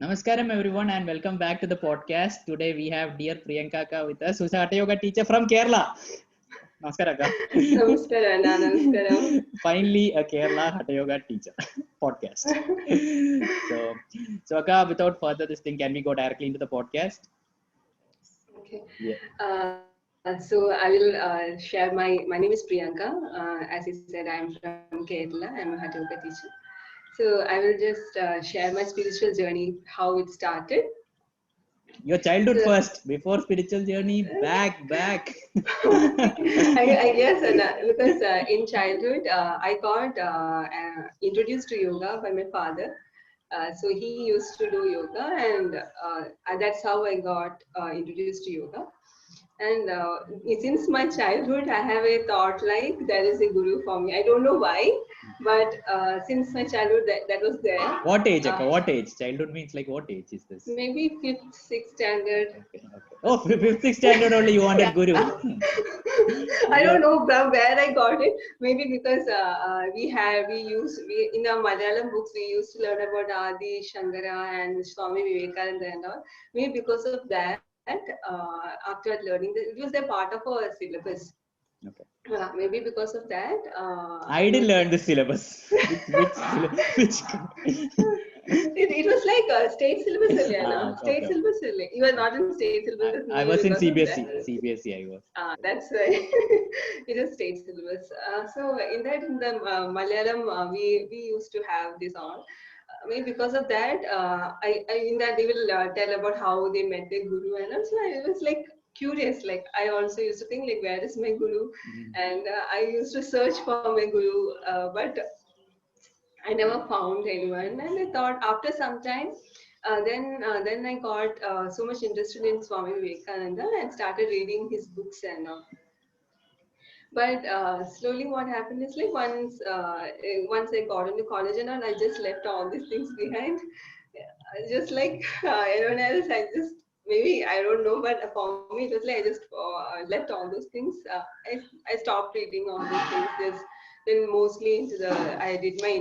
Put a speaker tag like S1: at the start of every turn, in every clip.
S1: Namaskaram everyone and welcome back to the podcast. Today we have dear Priyanka with us, who's a Hatha Yoga teacher from Kerala. Namaskaram.
S2: Namaskaram, Namaskaram.
S1: Finally a Kerala Hatha Yoga teacher podcast. So Akka, without further this thing, can we go directly into the podcast?
S2: Okay.
S1: Yeah.
S2: So I will share my name is Priyanka. As you said, I am from Kerala. I am a Hatha Yoga teacher. So I will just share my spiritual journey, how it started.
S1: Your childhood first, before spiritual journey, back.
S2: I guess because in childhood I got introduced to yoga by my father. So he used to do yoga, and that's how I got introduced to yoga. And since my childhood, I have a thought like there is a guru for me. I don't know why, but since my childhood, that was there.
S1: What age, Akka? What age? Childhood means like what age is this?
S2: Maybe 5th, 6th standard.
S1: Okay. Oh, 5th, 6th standard only you wanted guru.
S2: I don't know from where I got it. Maybe because we in our Malayalam books we used to learn about Adi, Shankara, and Swami Vivekananda and all. Maybe because of that. After learning it was a part of our syllabus.
S1: Okay.
S2: Maybe because of that.
S1: I didn't learn the syllabus. which
S2: it was like a state syllabus. State
S1: okay.
S2: syllabus. You are not in state syllabus.
S1: I was in CBSE. CBSE I was.
S2: That's right. It is state syllabus. So in the Malayalam, we used to have this all. Maybe because of that, in that they will tell about how they met their guru, and also I was like curious. Like I also used to think like, where is my guru? And I used to search for my guru, but I never found anyone. And I thought after some time, then I got so much interested in Swami Vivekananda and started reading his books and all. But slowly what happened is like once I got into college and all, I just left all these things behind. Just like everyone else, maybe I don't know, but for me it was like I just left all those things. I stopped reading all those things. Then mostly I did my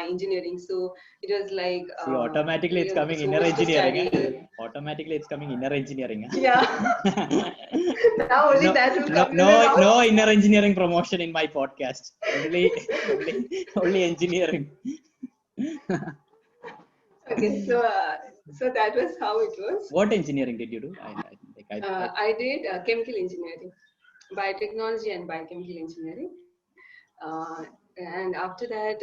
S2: engineering, so it was like
S1: see, automatically it's coming inner engineering. Automatically it's coming inner engineering.
S2: Yeah. Now only that will come.
S1: No inner engineering promotion in my podcast. Only engineering.
S2: Okay, so that was how it was.
S1: What engineering did you do?
S2: I did chemical engineering, biotechnology and biochemical engineering. And after that,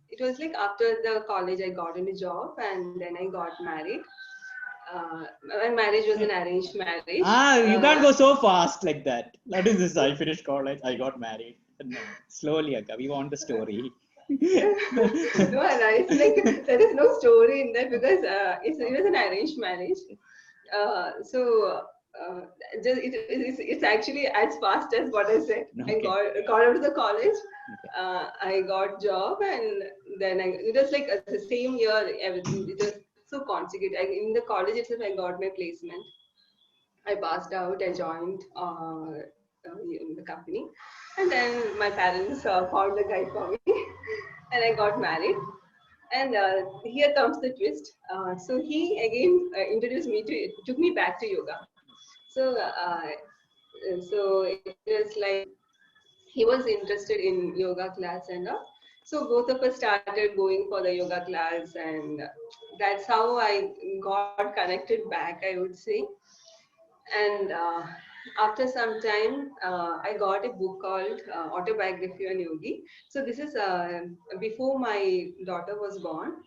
S2: it was like after the college, I got a job and then I got married. My marriage was an arranged marriage.
S1: You can't go so fast like that. That is this. I finished college. I got married. No, slowly, Akka. We want the story.
S2: No, it's like there is no story in that because it was an arranged marriage. It's actually as fast as what I said. Okay. I got out of the college. Okay. I got job and then it was like the same year. Everything it was so consecutive. In the college itself, I got my placement. I passed out. I joined the company, and then my parents found a guy for me, and I got married. And here comes the twist. So he again took me back to yoga. So it was like he was interested in yoga class and all. So both of us started going for the yoga class, and that's how I got connected back, I would say. And after some time, I got a book called Autobiography on Yogi. So this is before my daughter was born.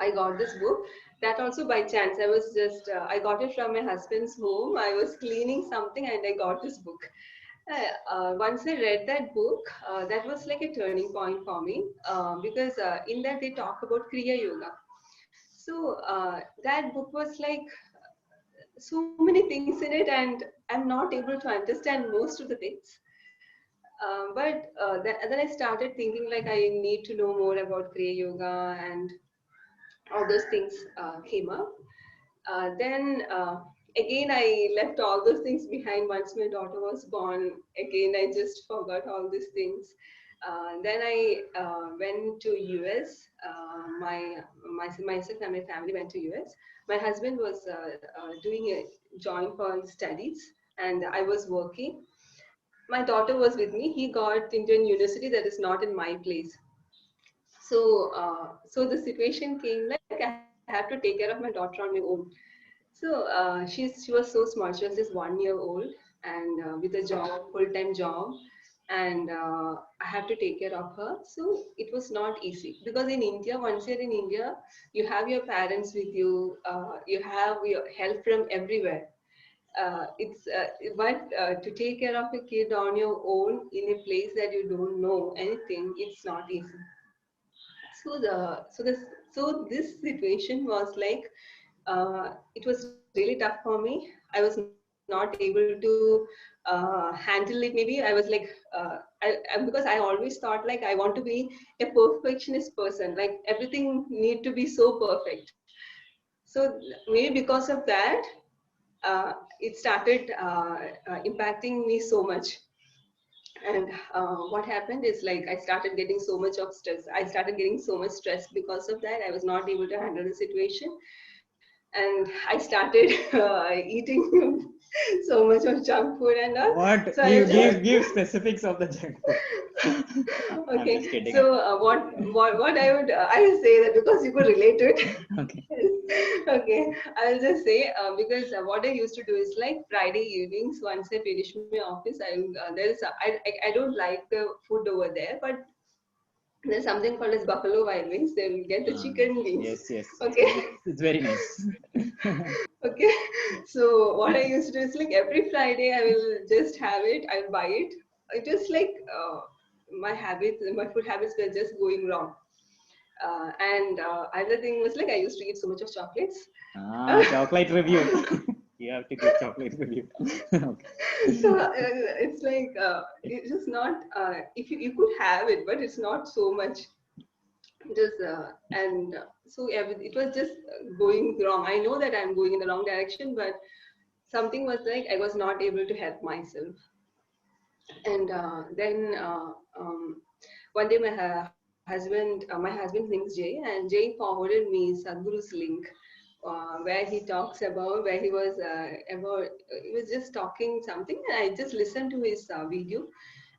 S2: I got this book. That also by chance. I got it from my husband's home. I was cleaning something and I got this book. Once I read that book, that was like a turning point for me because in that they talk about Kriya Yoga. So that book was like so many things in it, and I'm not able to understand most of the things. But then I started thinking like I need to know more about Kriya Yoga, and all those things came up. Then again, I left all those things behind once my daughter was born. Again, I just forgot all these things. Then I went to US. Myself and my family went to US. My husband was doing a joint for studies, and I was working. My daughter was with me. He got into a university that is not in my place. So the situation came like I have to take care of my daughter on my own. So she was so small. She was just 1 year old and with a job, full-time job, and I have to take care of her. So it was not easy because in India, once you're in India, you have your parents with you. You have your help from everywhere. It's but to take care of a kid on your own in a place that you don't know anything, it's not easy. So this situation was like it was really tough for me. I was not able to handle it. Maybe I was like because I always thought like I want to be a perfectionist person. Like everything need to be so perfect. So maybe because of that, it started impacting me so much. And what happened is like I started getting so much of stress. I started getting so much stress because of that. I was not able to handle the situation, and I started eating so much of junk food and all.
S1: What?
S2: So I
S1: You
S2: was just
S1: give specifics of the junk food. I'm
S2: okay.
S1: just kidding.
S2: So what I will say that because you could relate to it.
S1: Okay.
S2: Okay, I'll just say because what I used to do is like Friday evenings once I finish my office, I don't like the food over there, but there's something called as Buffalo Wild Wings. They will get the
S1: Uh,
S2: chicken wings.
S1: yes, yes.
S2: Okay.
S1: It's very nice.
S2: Okay, so what I used to do is like every Friday I will just have it, I'll buy it. It just like my food habits were just going wrong. And other thing was like I used to eat so much of chocolates.
S1: Chocolate review. You have to give chocolate review. Okay.
S2: So it's like it's just not if you could have it, but it's not so much. Just and so it was just going wrong. I know that I'm going in the wrong direction, but something was like I was not able to help myself. And then one day my husband's name is Jay, and Jay forwarded me Sadhguru's link where he talks about where he was just talking something, and I just listened to his video,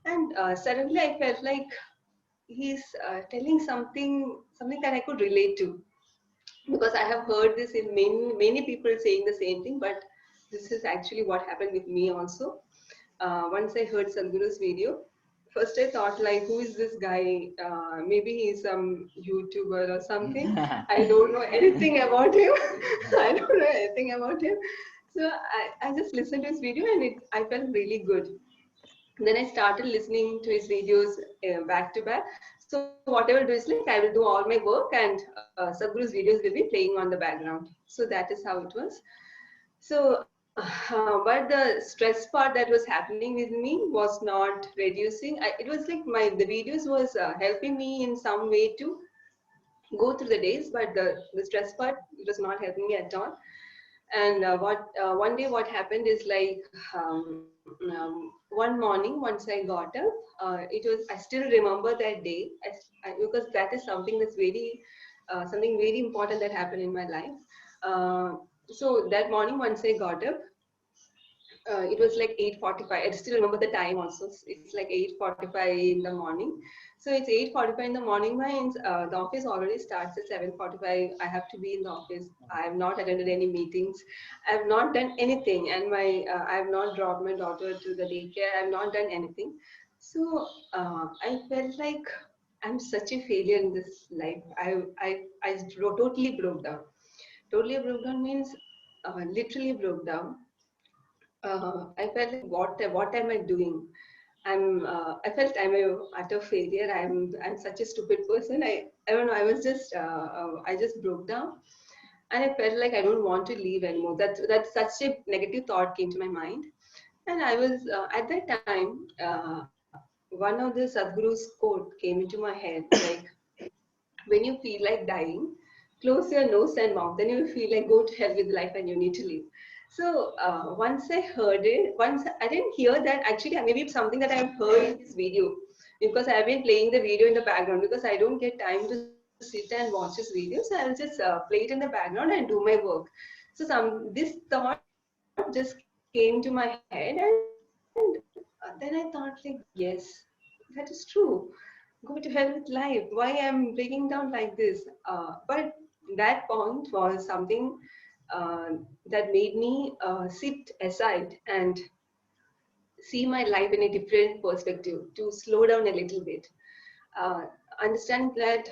S2: and suddenly I felt like he's telling something that I could relate to, because I have heard this in many people saying the same thing, but this is actually what happened with me also. Once I heard Sadhguru's video, first I thought like, who is this guy? Maybe he's some YouTuber or something. I don't know anything about him. I don't know anything about him. So I just listened to his video and I felt really good. Then I started listening to his videos back to back. So whatever I do is like I will do all my work, and Sadhguru's videos will be playing on the background. So that is how it was. So, but the stress part that was happening with me was not reducing. It was like the videos was helping me in some way to go through the days, but the stress part, it was not helping me at all. And one day what happened is like one morning once I got up, it was I still remember that day because that is something that's very something very important that happened in my life. So that morning once I got up, it was like 8:45. I still remember the time also. It's like 8:45 in the morning. So it's 8:45 in the morning means the office already starts at 7:45. I have to be in the office. I have not attended any meetings. I have not done anything, and I have not dropped my daughter to the daycare. I have not done anything. So I felt like I'm such a failure in this life. I totally broke down. Totally broke down means literally broke down. I felt like what am I doing? I felt I'm a utter failure. I'm such a stupid person. I don't know. I just broke down, and I felt like I don't want to leave anymore. That such a negative thought came to my mind, and I was at that time. One of the Sadhguru's quote came into my head like, when you feel like dying, close your nose and mouth. Then you will feel like go to hell with life and you need to leave. So once I heard it, once I didn't hear that. Actually, maybe it's something that I've heard in this video. because I've been playing the video in the background because I don't get time to sit and watch his videos. So I'll just play it in the background and do my work. So this thought just came to my head, and then I thought like, yes, that is true. Go to hell with life. Why I'm breaking down like this? But that point was something that made me sit aside and see my life in a different perspective, to slow down a little bit, uh, understand that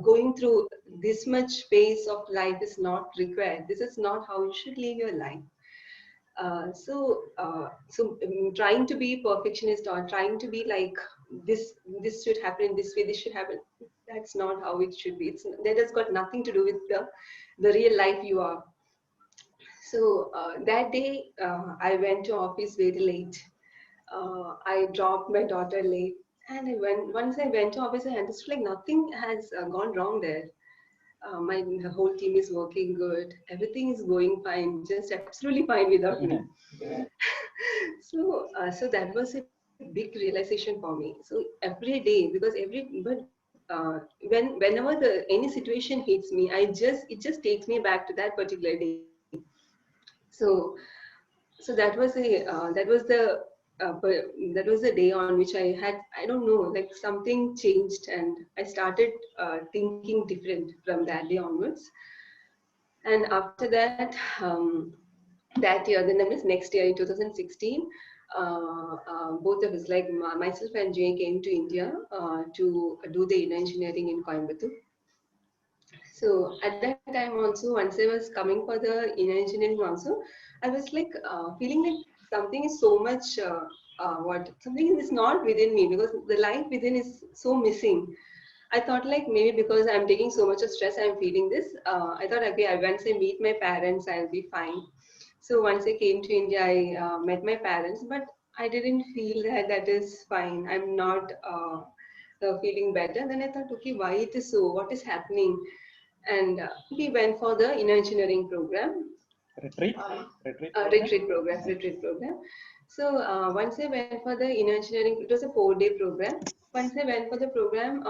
S2: going through this much pace of life is not required. This is not how you should live your life. Trying to be perfectionist or trying to be like this should happen in this way, this should happen, that's not how it should be. That has got nothing to do with the real life you are. So that day, I went to office very late. I dropped my daughter late, and once I went to office, I understood like nothing has gone wrong there. The whole team is working good. Everything is going fine, just absolutely fine without me. So that was a big realization for me. So every day, because whenever any situation hits me, it just takes me back to that particular day. So so that was the day on which I don't know, like something changed, and I started thinking different from that day onwards. And after that, that year, then that means next year in 2016, both of us, like myself and Jay, came to India to do the inner engineering in Coimbatore. So at that time also, once I was coming for the inner engineering also, I was like feeling like something is so much, something is not within me, because the life within is so missing. I thought like maybe because I'm taking so much of stress, I'm feeling this. I thought, okay, once I meet my parents, I'll be fine. So once I came to India, I met my parents, but I didn't feel that that is fine. I'm not feeling better. Then I thought, okay, why it is so? What is happening? And we went for the inner engineering program.
S1: Retreat?
S2: Retreat program. So once I went for the inner engineering, it was a 4-day program. Once I went for the program,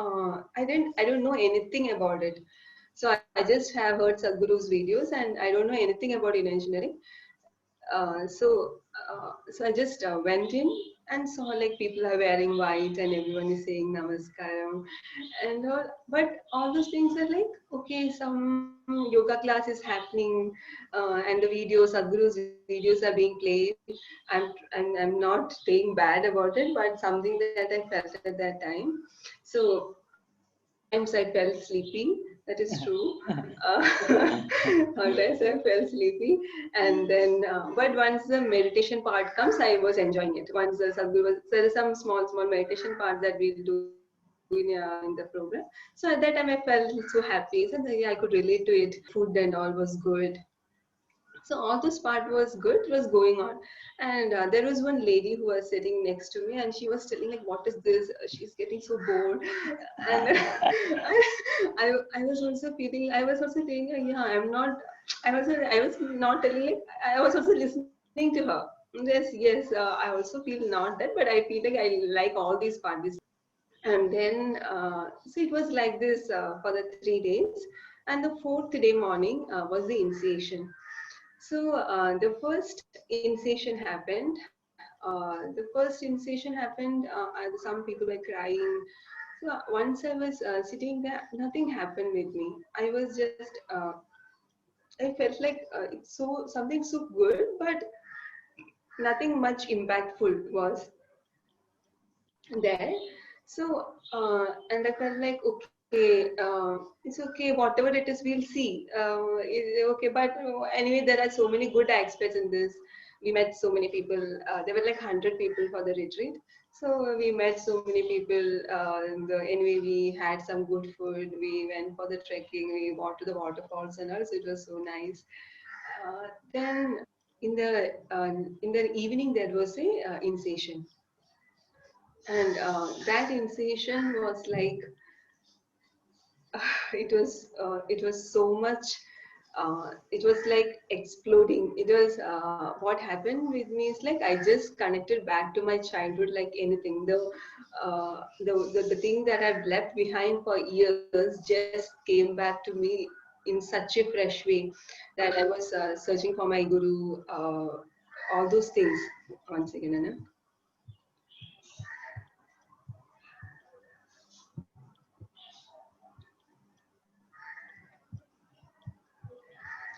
S2: I don't know anything about it. So I just have heard Sadhguru's videos, and I don't know anything about inner engineering. So I just went in and saw like people are wearing white and everyone is saying namaskaram and all. But all those things are like, okay, some yoga class is happening, and the videos, Sadhguru's videos are being played. I'm not saying bad about it, but something that I felt at that time. So all times I felt sleepy. That is true. All times I felt sleepy, and then but once the meditation part comes, I was enjoying it. Once the Sadhguru was, there is some small meditation part that we'll do in the program. So at that time I felt so happy. So yeah, I could relate to it. Food and all was good. So all this part was good, it was going on. And there was one lady who was sitting next to me, and she was telling like, what is this? She's getting so bored. And I was also feeling, I was also saying, yeah, I was not telling, like, I was also listening to her. Yes, I also feel not that, but I feel like I like all these parties. And then so it was like this for the 3 days. And the fourth day morning was the initiation. So the first initiation happened. The first initiation happened. Some people were crying. So once I was sitting there, nothing happened with me. I was just, I felt like it's so something so good, but nothing much impactful was there. So and I felt like, okay, it's okay, whatever it is, we'll see. Okay, but anyway, there are so many good aspects in this. We met so many people. There were like 100 people for the retreat. So we met so many people. Anyway, we had some good food. We went for the trekking. We walked to the waterfalls and all. So it was so nice. Then in the evening there was a initiation, and that initiation was like it was so much it was like exploding. It was what happened with me is like I just connected back to my childhood like anything. The thing that I've left behind for years just came back to me in such a fresh way that I was searching for my guru, all those things. One second, Anna.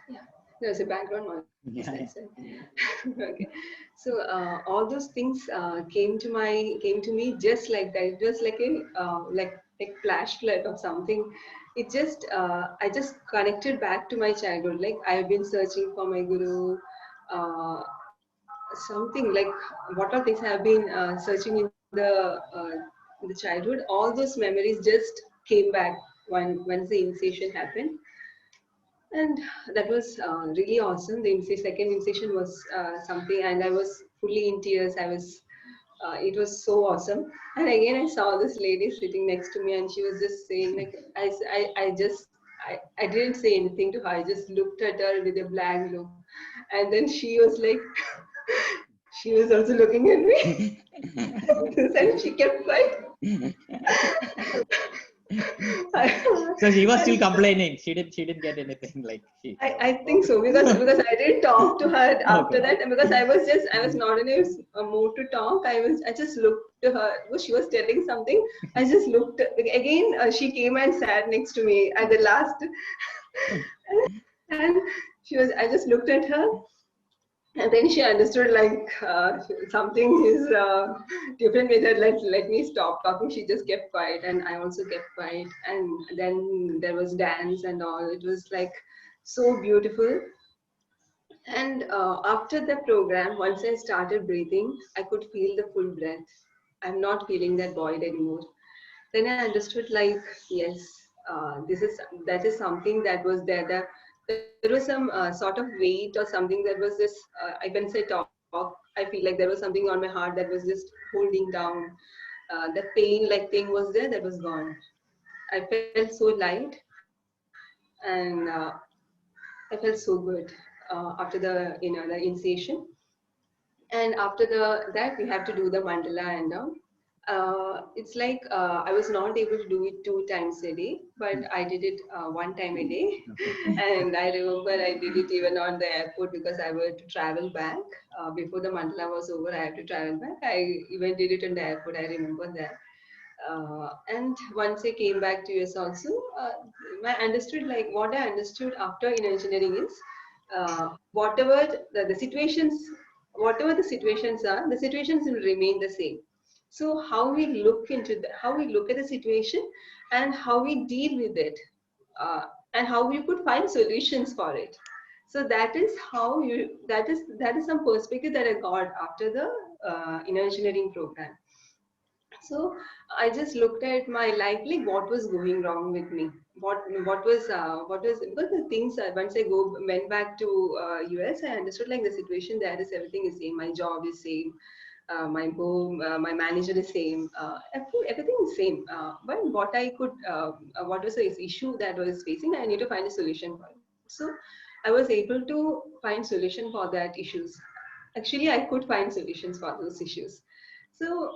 S2: Yeah, there's a background noise.
S1: Yeah,
S2: That's it. Okay, so all those things came to me just like that. It was like a like flash flood of something. It just I just connected back to my childhood. Like I've been searching for my guru, uh, something like what are things I have been searching in the childhood. All those memories just came back once the initiation happened, and that was really awesome. The second initiation was something, and I was fully in tears. It was so awesome. And again, I saw this lady sitting next to me, and she was just saying, like, I didn't say anything to her. I just looked at her with a blank look, and then she was like, she was also looking at me, and she kept quiet.
S1: So she was still complaining. She didn't get anything like she.
S2: I think so because I didn't talk to her after that, and because I was not in a mood to talk. I just looked to her. She was telling something. I just looked again. She came and sat next to me at the last, and she was. I just looked at her, and then she understood like something is different with her. Let me stop talking. She just kept quiet, and I also kept quiet. And then there was dance and all. It was like so beautiful. And after the program, once I started breathing, I could feel the full breath. I'm not feeling that void anymore. Then I understood like yes, this is that is something that was there. There was some sort of weight or something that was just I can say talk. I feel like there was something on my heart that was just holding down. The pain like thing was there that was gone. I felt so light, and I felt so good after the initiation. And after that we have to do the mandala and it's like I was not able to do it 2 times a day, but I did it 1 time a day. And I remember I did it even on the airport because I were to travel back. Before the mandala was over, I had to travel back. I even did it on the airport. I remember that. And once I came back to US also, I understood like what I understood after in engineering is whatever the situations, whatever the situations are, the situations will remain the same. So how we look into how we look at the situation and how we deal with it, uh, and how we could find solutions for it. So that is how you that is some perspective that I got after the in engineering program. So I just looked at my life, like what was going wrong with me. What was because the things once I went back to US, I understood like the situation there is everything is same. My job is same. My home, my manager is same. Everything is same. But what was the issue that I was facing? I need to find a solution for it. So I was able to find solution for that issues. Actually, I could find solutions for those issues. So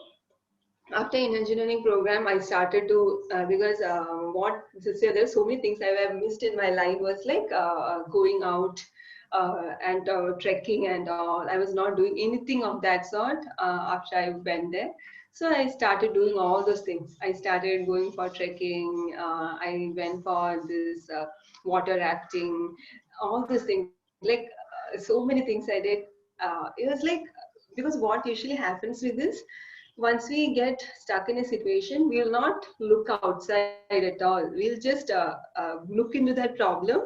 S2: after in engineering program I started to because what so there's so many things I have missed in my life was like going out and trekking and all. I was not doing anything of that sort after I went there. So I started doing all those things. I started going for trekking. I went for this water rafting, all these things like so many things I did. It was like because what usually happens with this, once we get stuck in a situation, we will not look outside at all. We'll just look into that problem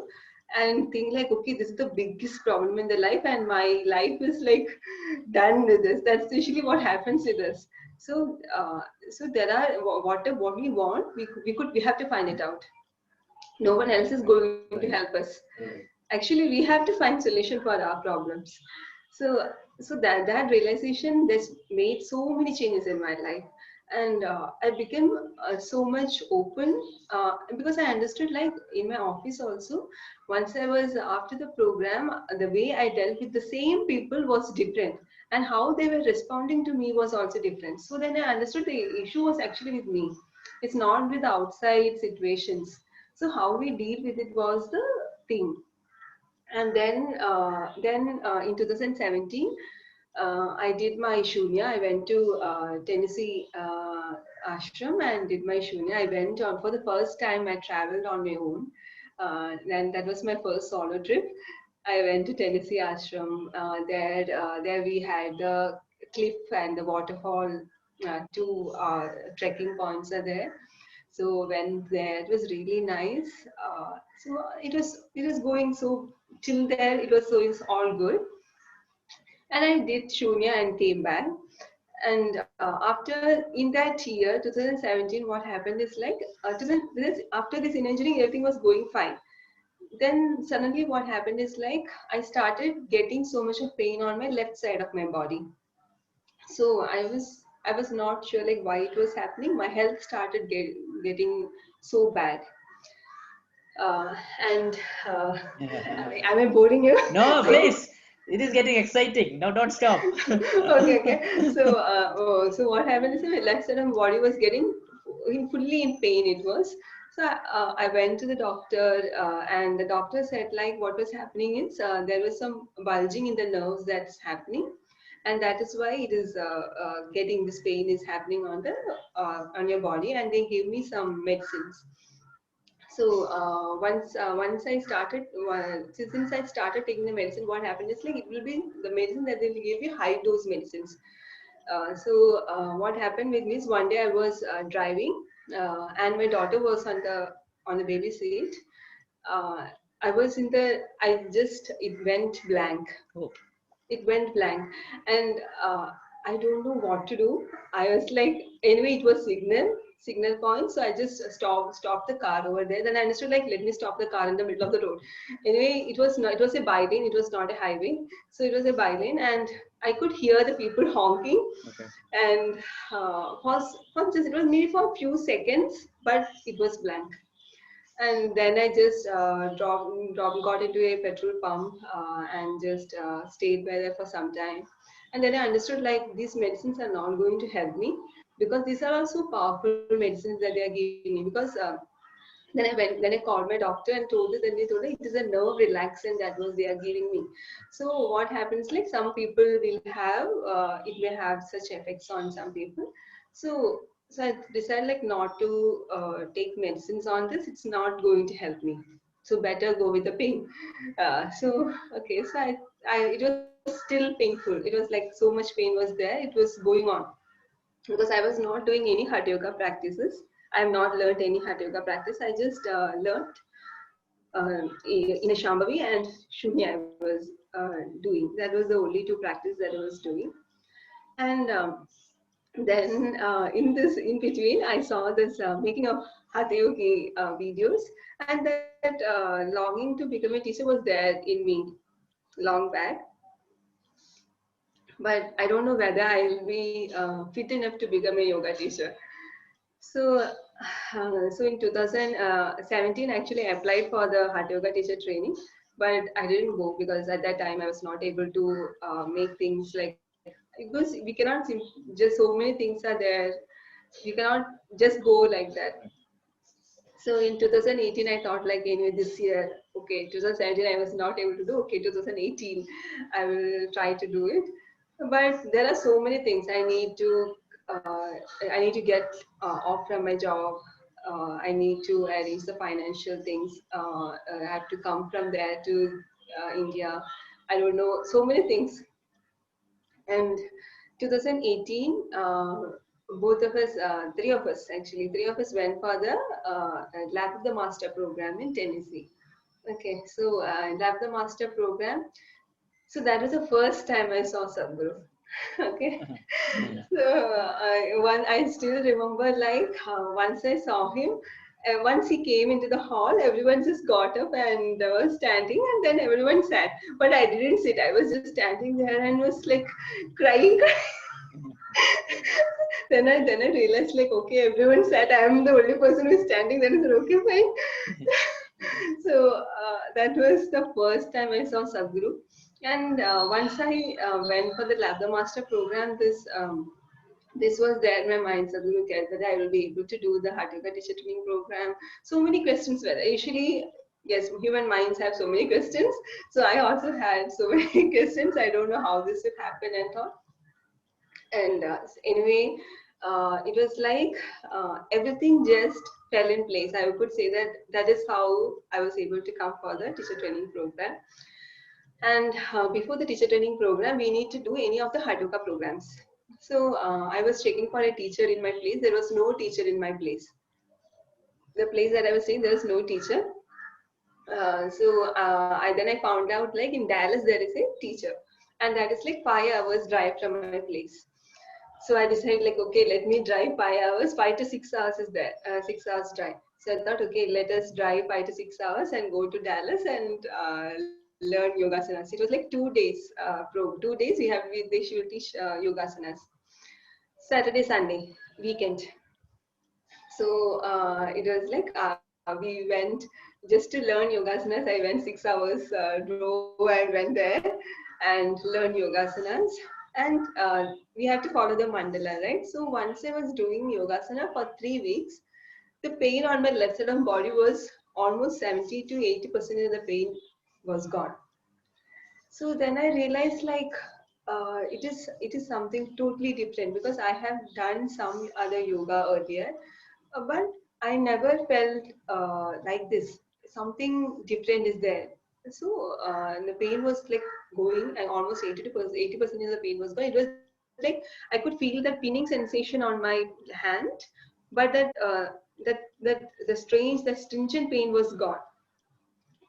S2: and think like, okay, this is the biggest problem in the life, and my life is like done with this. That's usually what happens with us. So, so there are what we want, we have to find it out. No one else is going to help us. Actually, we have to find solution for our problems. So that realization that's made so many changes in my life. And I became so much open because I understood, like in my office also, once I was after the program, the way I dealt with the same people was different, and how they were responding to me was also different. So then I understood the issue was actually with me. It's not with outside situations. So how we deal with it was the thing. And then in 2017, I did my shoonya. I went to Tennessee ashram and did my shoonya. I went on for the first time. I traveled on my own. Then that was my first solo trip. I went to Tennessee ashram. There we had the cliff and the waterfall. Two trekking points are there. So went there. It was really nice. So it was going so till there. It's all good. And I did shunya and came back. And after in that year 2017, what happened is like after this engineering, everything was going fine. Then suddenly what happened is like I started getting so much of pain on my left side of my body. So I was not sure like why it was happening. My health started getting so bad. And am I boring you?
S1: No, please. It is getting exciting. No, don't stop.
S2: Okay. So what happened is my left side of my body was getting fully in pain. It was. So I went to the doctor, and the doctor said like what was happening is there was some bulging in the nerves that's happening, and that is why it is getting this pain is happening on the on your body, and they gave me some medicines. So once I started, since I started taking the medicine, what happened is like it will be the medicine that they will give you high dose medicines. What happened with me is one day I was driving, and my daughter was on the baby seat. Uh, I was in the I just it went blank.
S1: Oh.
S2: It went blank, and I don't know what to do. I was like, anyway, it was signal point, so I just stopped the car over there. Then I understood like, let me stop the car in the middle of the road. Anyway, it was a bylane, it was not a highway, so it was a bylane, and I could hear the people honking.
S1: Okay.
S2: And for just it was maybe for a few seconds, but it was blank. And then I just got into a petrol pump and just stayed by there for some time. And then I understood like these medicines are not going to help me, because these are also powerful medicines that they are giving me. Because then I called my doctor and told it, and they told me it is a nerve relaxant that was they are giving me. So what happens like some people will have it may have such effects on some people. So I decided like not to take medicines on this. It's not going to help me. So better go with the pain. So it was still painful. It was like so much pain was there. It was going on because I was not doing any Hatha Yoga practices. I have not learned any Hatha Yoga practice. I just learned in a Shambhavi and Shunya I was doing. That was the only two practices that I was doing. And then in between, I saw this making of Hatha Yogi videos, and that longing to become a teacher was there in me long back. But I don't know whether I'll be fit enough to become a yoga teacher. So in 2017, actually, I applied for the Hatha Yoga teacher training, but I didn't go because at that time I was not able to make things like, because we cannot just so many things are there. You cannot just go like that. So in 2018, I thought like anyway this year, okay, 2017 I was not able to do. Okay, 2018 I will try to do it. But there are so many things uh, I need to get off from my job. I need to arrange the financial things. I have to come from there to India. I don't know, so many things. And 2018, both of us, three of us went for the Lab of the Master program in Tennessee. Okay, so Lab of the Master program. So that was the first time I saw Sadhguru. Okay, so I still remember like once I saw him. Once he came into the hall, everyone just got up and was standing, and then everyone sat. But I didn't sit. I was just standing there and was like crying. then I realized like, okay, everyone sat, I am the only person who is standing. Then I said, okay, fine. So that was the first time I saw Sadhguru. And once I went for the Labda Master program, this was there in my mind, Sadhguru cared whether I will be able to do the Hatha Yoga teacher training program. So many questions were there. Usually, yes, human minds have so many questions. So I also had so many questions. I don't know how this would happen and all. And anyway, it was like everything just fell in place. I could say that that is how I was able to come for the teacher training program. And before the teacher training program, we need to do any of the Hatha Yoga programs. So I was checking for a teacher in my place. There was no teacher in my place. The place that I was staying, there was no teacher. Then I found out like in Dallas there is a teacher, and that is like 5 hours drive from my place. So I decided like, okay, let me drive 5 hours. 5 to 6 hours is there, 6 hours drive. So I thought, okay, let us drive 5 to 6 hours and go to Dallas and learn yogasanas. It was like 2 days. 2 days they should teach yogasanas. Saturday, Sunday, weekend. So it was like we went just to learn yogasanas. I went 6 hours, drove and went there and learned yogasanas. And we have to follow the mandala, right? So once I was doing yogasana for 3 weeks, the pain on my left side of body was almost 70 to 80% of the pain was gone. So then I realized like it is something totally different, because I have done some other yoga earlier, but I never felt like this. Something different is there. So the pain was like going, and almost 80% of the pain was going. It was like I could feel that pinning sensation on my hand, but the stringent pain was gone.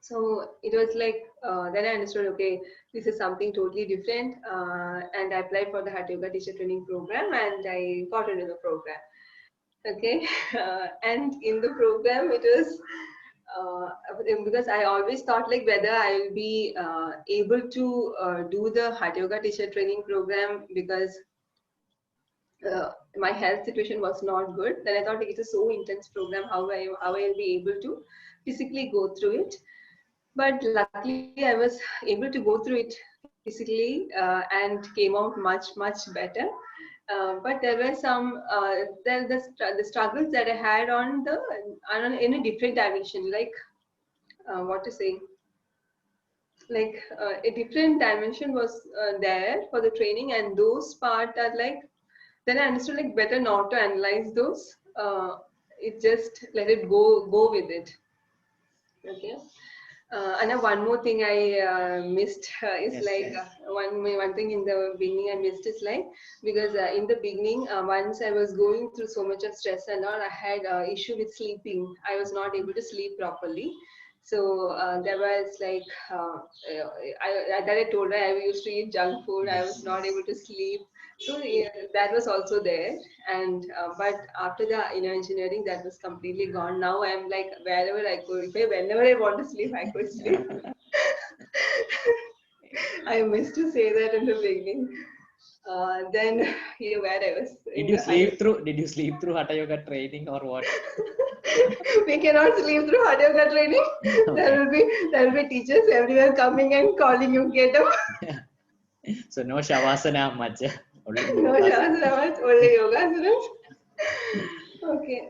S2: So it was like then I understood, okay, this is something totally different, and I applied for the Hatha Yoga teacher training program, and I got into the program. Okay, and in the program it was because I always thought like whether I will be able to do the Hatha Yoga teacher training program, because my health situation was not good. Then I thought like, it's a so intense program, how I will be able to physically go through it. But luckily I was able to go through it physically and came out much better. But there were some the struggles that I had in a different dimension, like what to say, like a different dimension was there for the training, and those part are like, then I understood like better not to analyze those. It just let it go with it. Okay. And one more thing I missed is
S1: Yes,
S2: like
S1: yes.
S2: one thing in the beginning I missed is like, because in the beginning once I was going through so much of stress and all, I had issue with sleeping. I was not able to sleep properly. So there was like that I told her I used to eat junk food. I was
S1: Yes,
S2: not
S1: yes.
S2: able to sleep. So yeah, that was also there. And but after the inner engineering, that was completely gone. Now I'm like wherever I could, whenever I want to sleep, I could sleep. I missed to say that in the beginning. Then here where I was
S1: Did
S2: in
S1: you
S2: the I was
S1: sleep through? Did you sleep through Hatha Yoga training or what?
S2: we cannot sleep through Hatha Yoga training.
S1: Okay.
S2: There will be teachers everywhere coming and calling you, get up.
S1: So no shavasana much. Only
S2: No
S1: yoga.
S2: Shavasana, only yoga. Okay.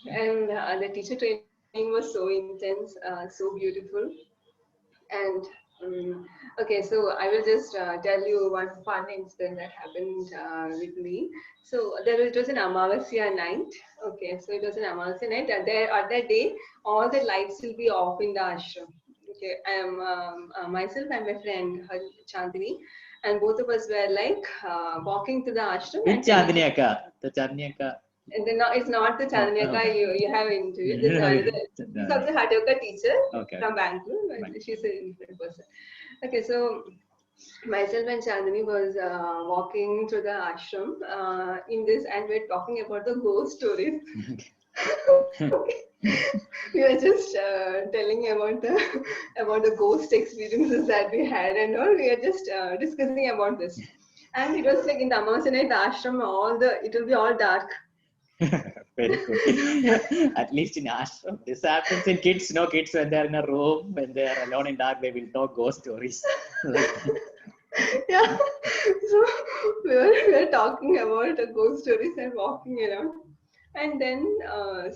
S2: And the teacher training was so intense, so beautiful. And okay, so I will just tell you one fun incident that happened with me. So it was an Amavasya night. Okay, so it was an Amavasya night, and there at that day, all the lights will be off in the ashram. Okay, I am myself and my friend Chandini, and both of us were like walking to the ashram
S1: Which
S2: and telling.
S1: Chandni akka? The Chandni akka.
S2: And then it's not the
S1: Oh,
S2: Chananyaka
S1: okay.
S2: you have interviewed. This
S1: No,
S2: another.
S1: no,
S2: This
S1: no.
S2: is also Hatha Yoga teacher
S1: Okay,
S2: from
S1: okay.
S2: Bangalore.
S1: Fine.
S2: But she's a different person. Okay, so myself and Chandani was walking to the ashram in this, and we're talking about the ghost stories. Okay. We were just telling about the ghost experiences that we had and all. We are just discussing about this. And it was like in the Amavasya night, the ashram, it will be all dark.
S1: Very good. At least in ashram, this happens in kids. No, kids when they are in a room, when they are alone in dark, they will talk ghost stories.
S2: Yeah. So we were talking about the ghost stories and walking around, and then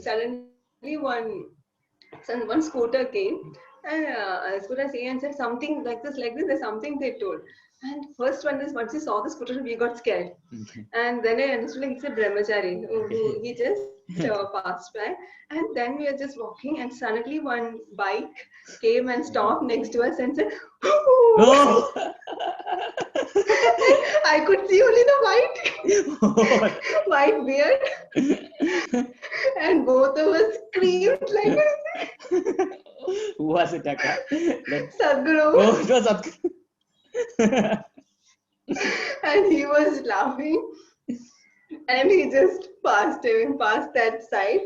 S2: suddenly one scooter came, and a scooter came and said something like this, like this. There's something they told. And first one is once we saw the scooter, we got scared. And then I understood like it's a brahmachari who he just passed by. And then we were just walking, and suddenly one bike came and stopped next to us and said,
S1: Oh.
S2: I could see only the white beard, and both of us screamed like
S1: Who was it, Akka?
S2: Sadhguru.
S1: Oh, it was Sadhguru.
S2: And he was laughing, and he just passed that side,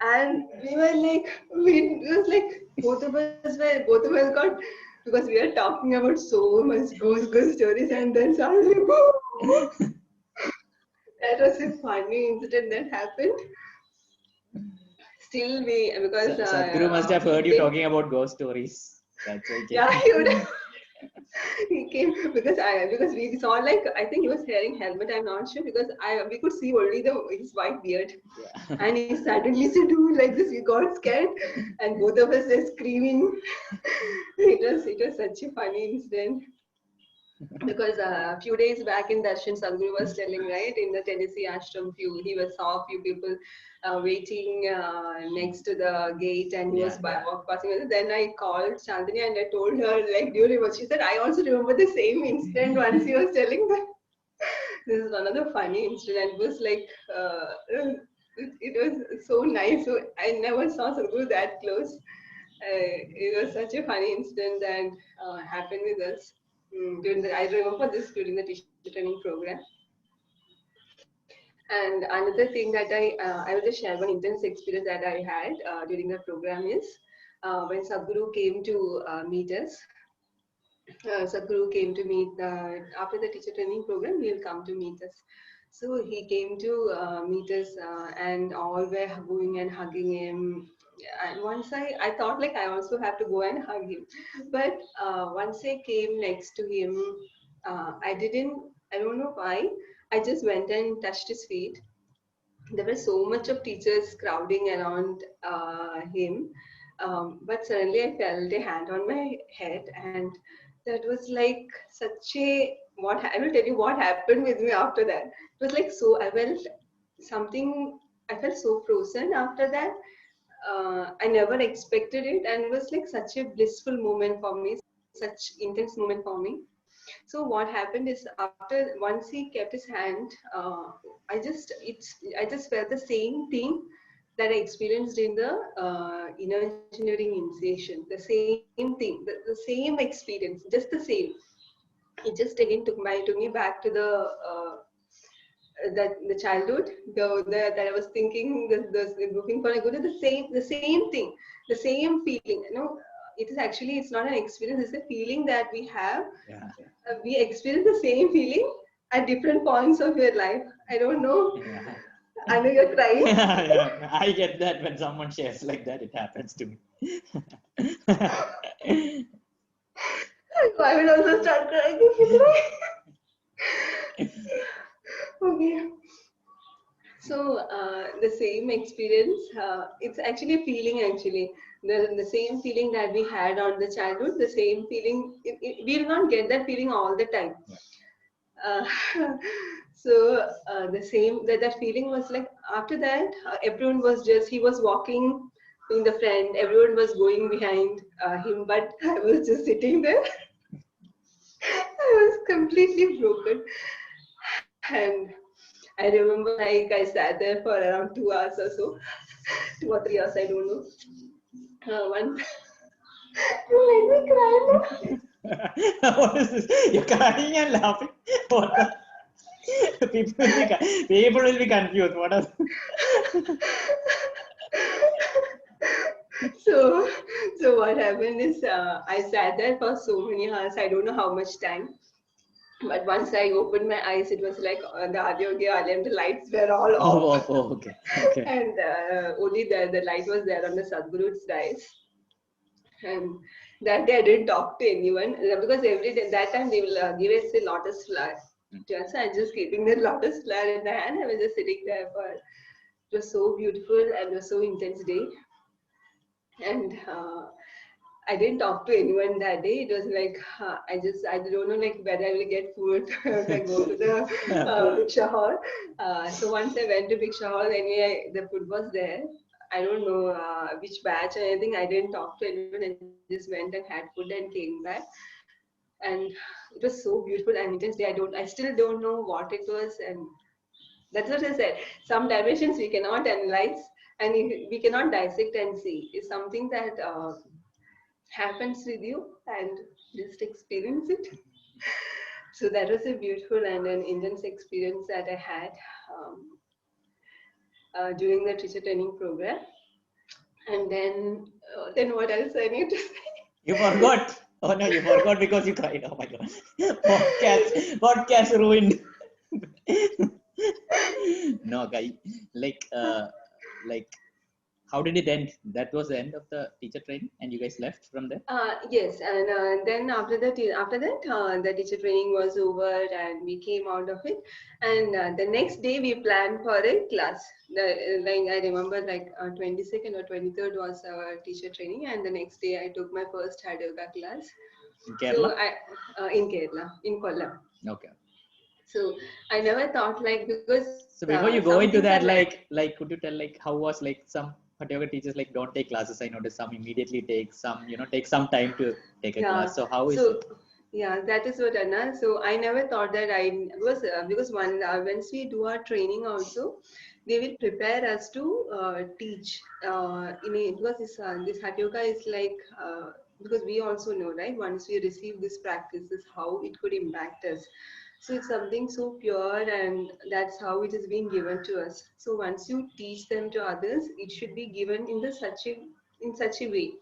S2: and we were like, it was like both of us got, because we are talking about so much ghost stories, and then suddenly that was a funny incident that happened. Still because
S1: Sadhguru must have heard you talking about ghost stories. That's okay.
S2: Yeah, he would have. He came because we saw, like, I think he was wearing helmet. I'm not sure, because we could see only his white beard, and he suddenly said, "Do like this." We got scared, and both of us were screaming. It was such a funny incident. Because a few days back in Darshan, Sadhguru was telling, right, in the Tennessee ashram, he saw a few people waiting next to the gate, and he was passing. Then I called Chandani and I told her, like, do you remember? She said, I also remember the same incident once he was telling that. This is another funny incident. It was like, it was so nice. So I never saw Sadhguru that close. It was such a funny incident that happened with us. I remember this during the teacher training program. And another thing that I will just share one intense experience that I had during the program is when Sadhguru came to meet us. Sadhguru came to meet after the teacher training program. He will come to meet us. So he came to meet us, and all were going and hugging him. And once I thought like I also have to go and hug him, but once I came next to him, I don't know why, I just went and touched his feet. There were so much of teachers crowding around him, but suddenly I felt a hand on my head, and that was like such a I will tell you what happened with me after that. It was like, so I felt something, I felt so frozen after that. I never expected it, and it was like such a blissful moment for me, such intense moment for me. So what happened is, after once he kept his hand, I just felt the same thing that I experienced in the inner engineering initiation. The same thing, the same experience, just the same. It just again took me back to the childhood, that I was thinking, looking for a good, the same thing, the same feeling. You know, it's not an experience, it's a feeling that we have.
S1: Yeah.
S2: We experience the same feeling at different points of your life. I don't know.
S1: Yeah.
S2: I know you're crying.
S1: Yeah, I get that when someone shares like that, it happens to me.
S2: I will also start crying if you cry. Okay. So the same experience, it's actually a feeling, actually. The same feeling that we had on the childhood, the same feeling, we will not get that feeling all the time. Uh, so that feeling was like, after that, everyone was just, he was walking in the front, everyone was going behind him, but I was just sitting there. I was completely broken. And I remember, like, I sat there for around 2 hours or so, 2 or 3 hours, I don't know. One, you made me cry.
S1: What is this? You're crying and laughing. What the? People will be confused. What are?
S2: So what happened is, I sat there for so many hours. I don't know how much time. But once I opened my eyes, it was like the Adiyogi Alayam, the lights were all off.
S1: Okay. Okay.
S2: And only the light was there on the Sadhguru's dice. And that day I didn't talk to anyone because every day that time they will give us a lotus flower. Just I just keeping the lotus flower in the hand. I was just sitting there for. It was so beautiful and it was so intense day. And I didn't talk to anyone that day. It was like I don't know like whether I will get food if I go to the Bhiksha hall. So once I went to Bhiksha hall, anyway, the food was there. I don't know which batch or anything. I didn't talk to anyone and just went and had food and came back. And it was so beautiful and intense day. I still don't know what it was, and that's what I said. Some dimensions we cannot analyze and we cannot dissect and see. It's something that happens with you and just experience it. So that was a beautiful and an intense experience that I had during the teacher training program. And then what else I need to say?
S1: You forgot. Oh no, you forgot because you cried. Oh my god. Podcast ruined. No, guy. Like, how did it end? That was the end of the teacher training, and you guys left from there.
S2: Yes, and then after that, the teacher training was over, and we came out of it. And the next day, we planned for a class. Like I remember, like 22nd or 23rd was our teacher training, and the next day, I took my first Hatha yoga class.
S1: In Kerala.
S2: So in Kerala, in Kollam.
S1: Okay.
S2: So I never thought like because.
S1: So before you go into that, like, could you tell like how was like some Hatha yoga teachers like don't take classes? I noticed some immediately take, some take some time to take a class. So how is it?
S2: Yeah, that is what Anna. So I never thought that I was because once we do our training also, they will prepare us to teach because this Hatha yoga is like because we also know, right, once we receive this practice is how it could impact us. So it's something so pure and that's how it is being given to us. So once you teach them to others, it should be given in such a way.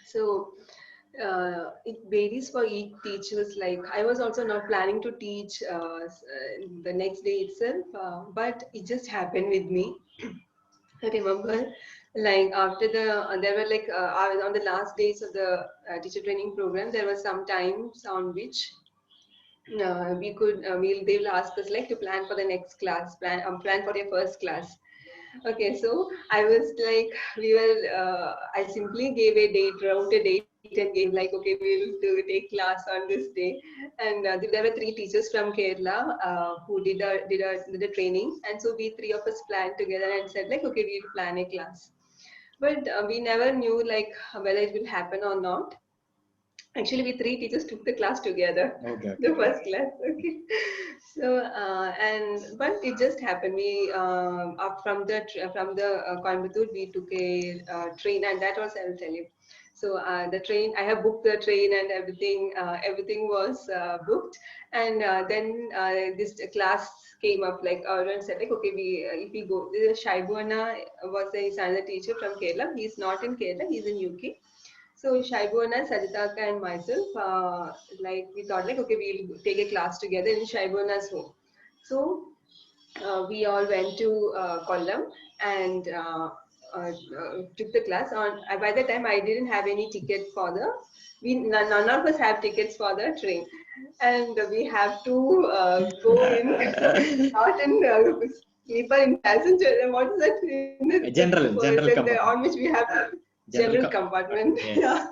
S2: So it varies for each teachers. Like I was also not planning to teach the next day itself, but it just happened with me. I remember, like after there were like on the last days of the teacher training program, there were some times on which they will ask us like to plan for the next class, plan for your first class. Okay, so I was like, I simply gave a date, wrote a date and gave like, okay, we'll take class on this day. And there were 3 teachers from Kerala who did the training. And so we 3 of us planned together and said like, okay, we'll plan a class. But we never knew like whether it will happen or not. Actually, we 3 teachers took the class together.
S1: Okay.
S2: The first class. Okay. So but it just happened. We up from the Coimbatore, we took a train, and that was I will tell you. So the train, I have booked the train and everything. Everything was booked, and then this class came up. Like everyone said, like okay, if we go. Shaibuana was another teacher from Kerala. He's not in Kerala. He's in UK. So Shaibona, Sajitaka and myself, like we thought like, okay, we'll take a class together in Shaibona's home. So we all went to Kollam and took the class. By the time I didn't have any ticket for none of us have tickets for the train. And we have to go in, not in sleeper, in passenger. What is that?
S1: General compartment.
S2: On which we have general compartment. Yes.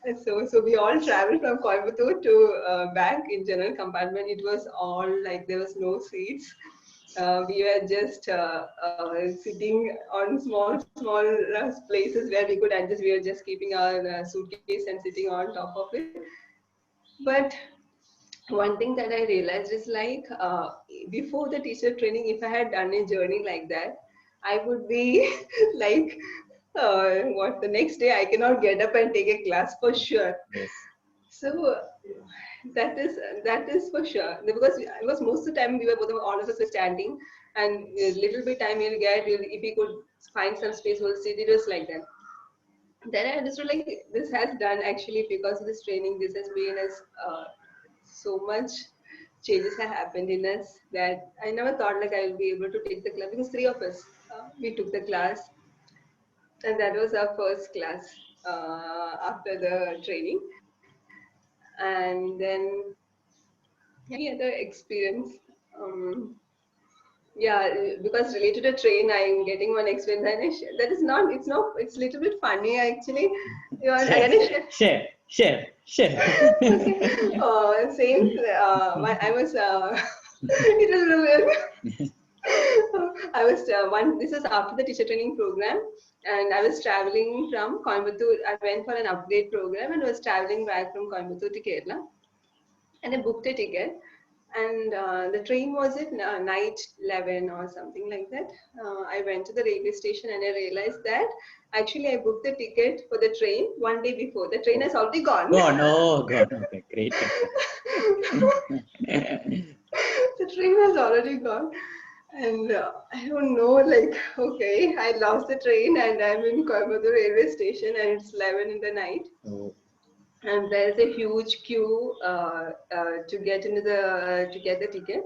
S2: Yeah. So we all traveled from Coimbatore to back in general compartment. It was all like there was no seats. We were just sitting on small places where we could adjust. We were just keeping our suitcase and sitting on top of it. But one thing that I realized is like before the teacher training, if I had done a journey like that, I would be like, the next day I cannot get up and take a class for sure.
S1: Yes.
S2: So that is for sure, because most of the time all of us were standing, and a little bit time we'll get, if we could find some space, we'll sit. It was like that. Then I understood like this has done actually because of this training. This has been as so much changes have happened in us that I never thought like I will be able to take the class, because three of us we took the class, and that was our first class after the training. And then any other experience? Um, yeah, because related to train, I'm getting one experience. And that is not. It's not. It's a little bit funny actually. You know, I'm
S1: Share,
S2: gonna share.
S1: share.
S2: Okay. Same. I was. It was weird. I was one. This is after the teacher training program, and I was traveling from Coimbatore. I went for an upgrade program and was traveling back from Coimbatore to Kerala, and I booked a ticket. And the train was at night 11 or something like that. I went to the railway station and I realized that actually I booked the ticket for the train one day before. The train has already gone.
S1: Gone, oh, gone. Okay, great.
S2: The train was already gone. And I don't know, like, okay, I lost the train and I'm in Coimbatore railway station and it's 11 in the night.
S1: Oh.
S2: And there's a huge queue to get into the to get the ticket.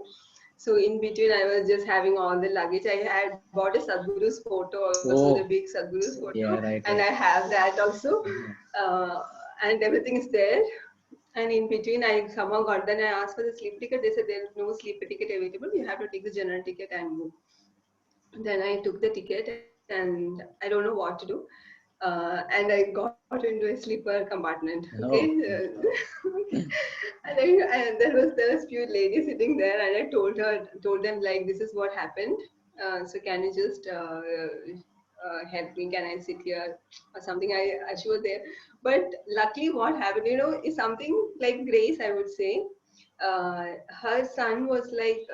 S2: So in between, I was just having all the luggage. I had bought a Sadhguru's photo also, the
S1: Oh,
S2: big Sadhguru's photo,
S1: yeah, right,
S2: and I
S1: right.
S2: have that also.
S1: Mhm.
S2: And everything is there. And in between, I somehow got. Then I asked for the sleep ticket. They said there's no sleeper ticket available. You have to take the general ticket and go. Then I took the ticket and I don't know what to do. And I got into a sleeper compartment. Okay,
S1: Oh,
S2: and there was few ladies sitting there, and I told them like this is what happened. So can you just help me? Can I sit here or something? She was there, but luckily what happened, is something like grace, I would say. Her son was like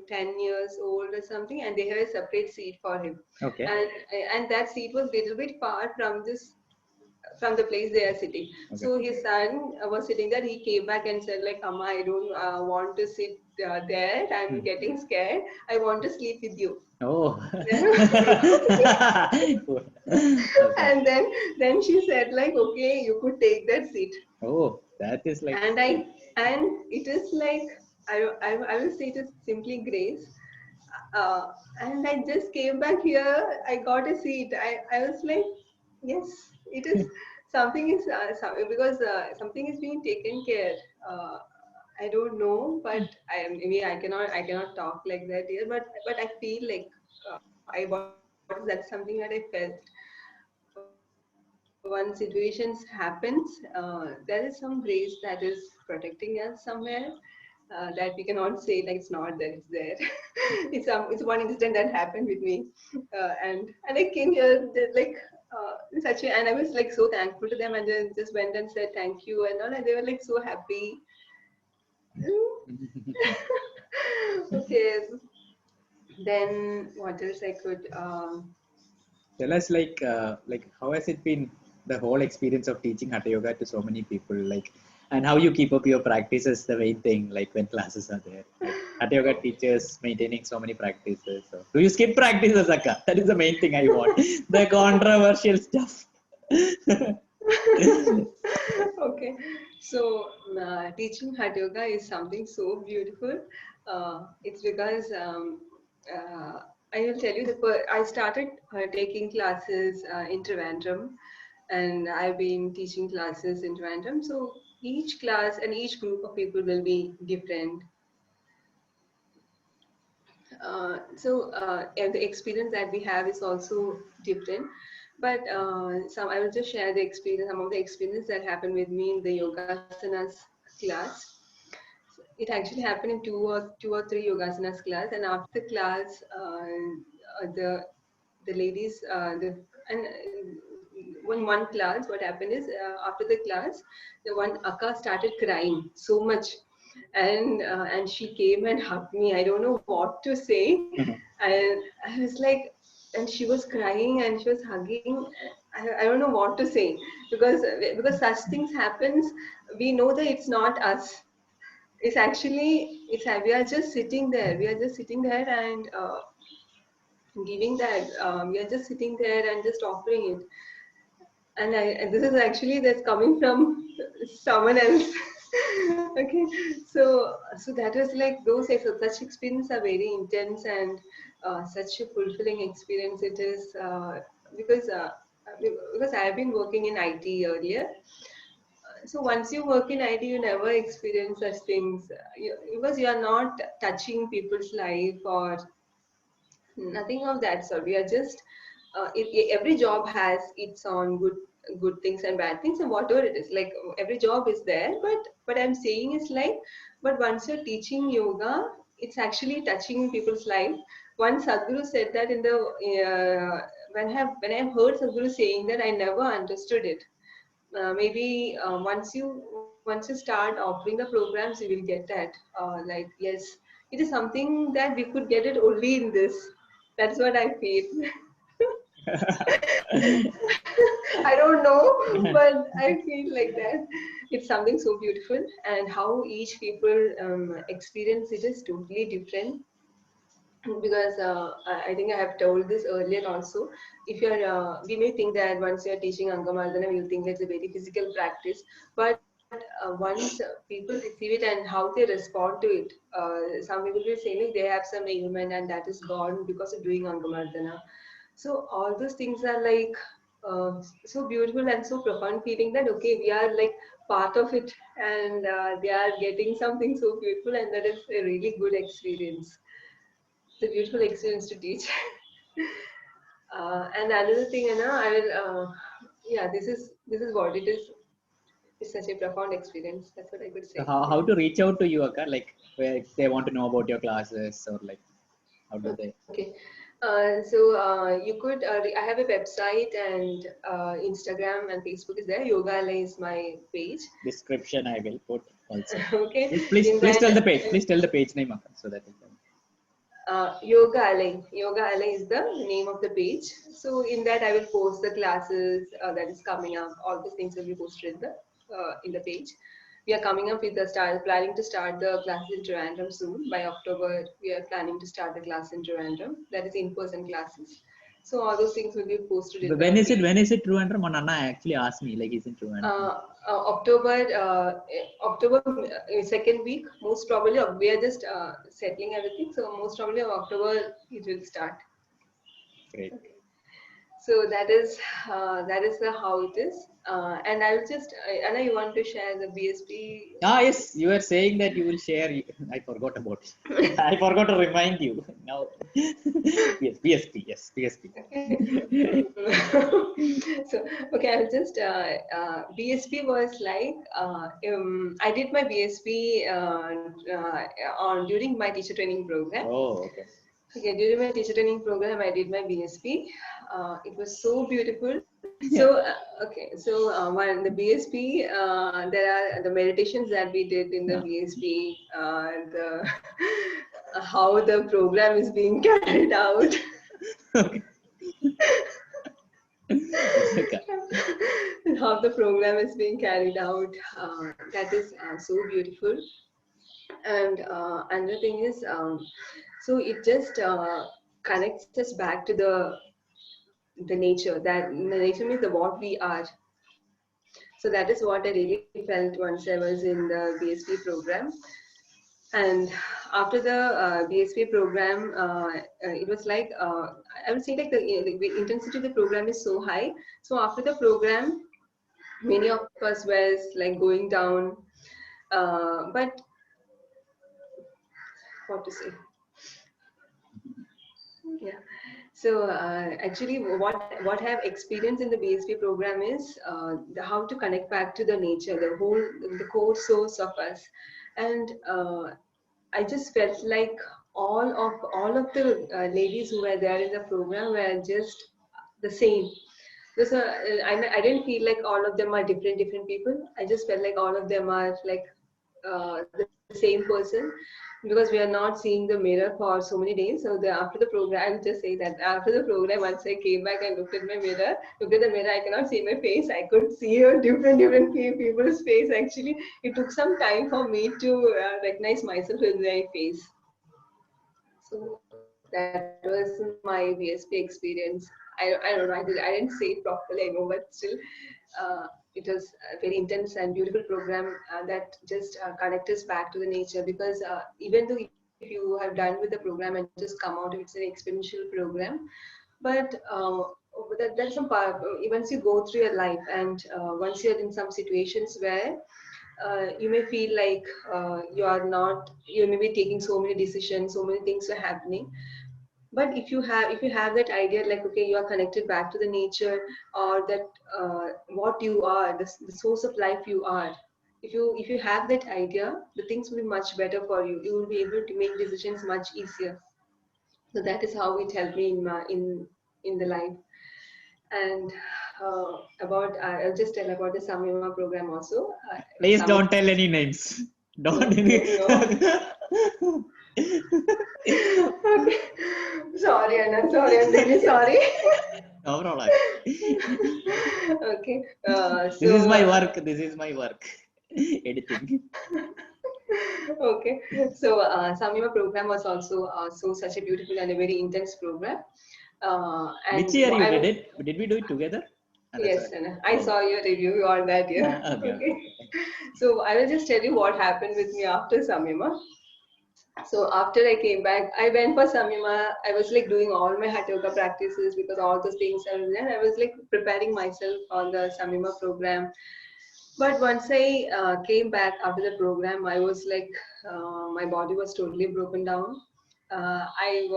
S2: 10 years old or something, and they had a separate seat for him,
S1: okay.
S2: and and that seat was little bit far from the place they are sitting.
S1: Okay.
S2: So his son was sitting there. He came back and said like, Amma, I don't want to sit there. I'm getting scared. I want to sleep with you.
S1: Oh. Okay.
S2: And then she said like, okay, you could take that seat.
S1: Oh, that is like.
S2: And it is like, I will say it is simply grace. uh, and I just came back here. I got a seat. I was like, yes, it is something is because something is being taken care. uh, I don't know, but maybe I cannot talk like that here, but I feel like that's something that I felt. Once situations happens, there is some grace that is protecting us somewhere, that we cannot say like it's not there, it's there. It's one incident that happened with me, and I came here like in such a, and I was like so thankful to them, and then just went and said thank you and all, and they were like so happy. Okay, then what else I could
S1: Tell us like how has it been the whole experience of teaching Hatha Yoga to so many people, like, and how you keep up your practices, the main thing, like when classes are there, like Hatha Yoga teachers maintaining so many practices. So, do you skip practices, Akka? That is the main thing I want. The controversial stuff.
S2: okay, so teaching Hatha Yoga is something so beautiful. It's because I will tell you I started taking classes in Trivandrum, and I've been teaching classes in Trivandrum. So each class and each group of people will be different. And the experience that we have is also different. But some I will just share the experience, some of the experience that happened with me in the yogasanas class. It actually happened in two or three yogasanas class, and after the class, the ladies and one class, what happened is after the class, the one akka started crying so much, and she came and hugged me. I don't know what to say, and I was like, and she was crying and she was hugging. I don't know what to say, because such things happens. We know that it's not us. It's actually we are just sitting there. We are just sitting there and giving that. We are just sitting there and just offering it. And this is actually that's coming from someone else. Okay, so that was like those such experiences are very intense and such a fulfilling experience it is because uh, because I have been working in IT earlier. So once you work in IT, you never experience such things because you are not touching people's life or nothing of that sort. We are just every job has its own good things and bad things and whatever it is. Like every job is there, but what I'm saying is like, but once you're teaching yoga, it's actually touching people's life. Once Sadhguru said that in the when I've heard Sadhguru saying that, I never understood it. Maybe once you start offering the programs, you will get that. Like yes, it is something that we could get it only in this. That's what I feel. I don't know, but I feel like that. It's something so beautiful, and how each people experience it is totally different. Because I think I have told this earlier also. If you're, we may think that once you're teaching Angamardana, we'll think it's a very physical practice. But once people receive it and how they respond to it, some people will say like they have some ailment and that is gone because of doing Angamardana. So all those things are like so beautiful and so profound feeling that okay, we are like part of it, and they are getting something so beautiful, and that is a really good experience. It's a beautiful experience to teach. And another thing, I will, yeah, this is what it is. It's such a profound experience. That's what I could
S1: So
S2: say.
S1: how to reach out to you, Akka? Like, where if they want to know about your classes, or like, how do they?
S2: Okay. You could, I have a website and Instagram and Facebook is there. Yoga is my page.
S1: Description I will put also.
S2: Okay. In
S1: Please tell the
S2: that,
S1: page. Please tell the page name, Akka, so that you can.
S2: Yoga Alai. Yoga Alai is the name of the page. So in that I will post the classes that is coming up. All these things will be posted in the page. We are coming up with the start, planning to start the classes in Trivandrum soon. By October, we are planning to start the class in Trivandrum. That is in-person classes. So all those things will be posted in
S1: But
S2: the page.
S1: when is it true? Andra, Anna actually asked me like, is it true?
S2: October second week, most probably. We are just settling everything, so most probably October it will start.
S1: Great.
S2: Okay. So that is the how it is, and I'll just Anna, you want to share the BSP?
S1: Ah, yes, you were saying that you will share. I forgot about it. I forgot to remind you. Now, yes, BSP, yes, BSP.
S2: So okay, I'll just BSP was like I did my BSP on during my teacher training program.
S1: Oh, okay.
S2: Okay, during my teacher training program, I did my BSP. It was so beautiful.
S1: Yeah.
S2: When the BSP, there are the meditations that we did in the
S1: Yeah.
S2: BSP, the how the program is being carried out.
S1: Okay. Okay.
S2: How the program is being carried out. That is so beautiful. And another thing is, so it just connects us back to the nature. That the nature means the what we are. So that is what I really felt once I was in the BSP program. And after the BSP program, it was like I would say like the intensity of the program is so high. So after the program, many of us was like going down, but what to say? Yeah. So actually, what I have experienced in the BSP program is how to connect back to the nature, the core source of us, and I just felt like all of the ladies who were there in the program were just the same. Because I didn't feel like all of them are different people. I just felt like all of them are like the same person, because we are not seeing the mirror for so many days. So after the program, I'll just say that after the program, once I came back and looked at the mirror, I cannot see my face. I could see a different people's face. Actually, it took some time for me to recognize myself in my face. So that was my BSP experience. I don't know. I didn't say it properly. I know, but still, uh, it was a very intense and beautiful program that just connects us back to the nature, because even though if you have done with the program and just come out, it's an experiential program, but there's some part, once you go through your life and once you're in some situations where you may feel like you may be taking so many decisions, so many things are happening. But if you have that idea, like, okay, you are connected back to the nature, or that what you are, the source of life you are, if you have that idea, the things will be much better for you. You will be able to make decisions much easier. So that is how it helped me in the life. And about I'll just tell about the Samyama program also.
S1: Please don't tell any names. Don't.
S2: No. Okay. Sorry, Anna. Sorry, I'm really sorry.
S1: No problem.
S2: Okay.
S1: This is my work. This is my work. Editing.
S2: Okay. So Samyama program was also such a beautiful and a very intense program.
S1: Which year you did it? Did we do it together?
S2: Yes, Anna. I saw your review on that year. Okay. So I will just tell you what happened with me after Samyama. So after I came back, I went for Samyama. I was like doing all my Hatha Yoga practices, because all those things are there. I was like preparing myself on the Samyama program. But once I came back after the program, I was like, my body was totally broken down. I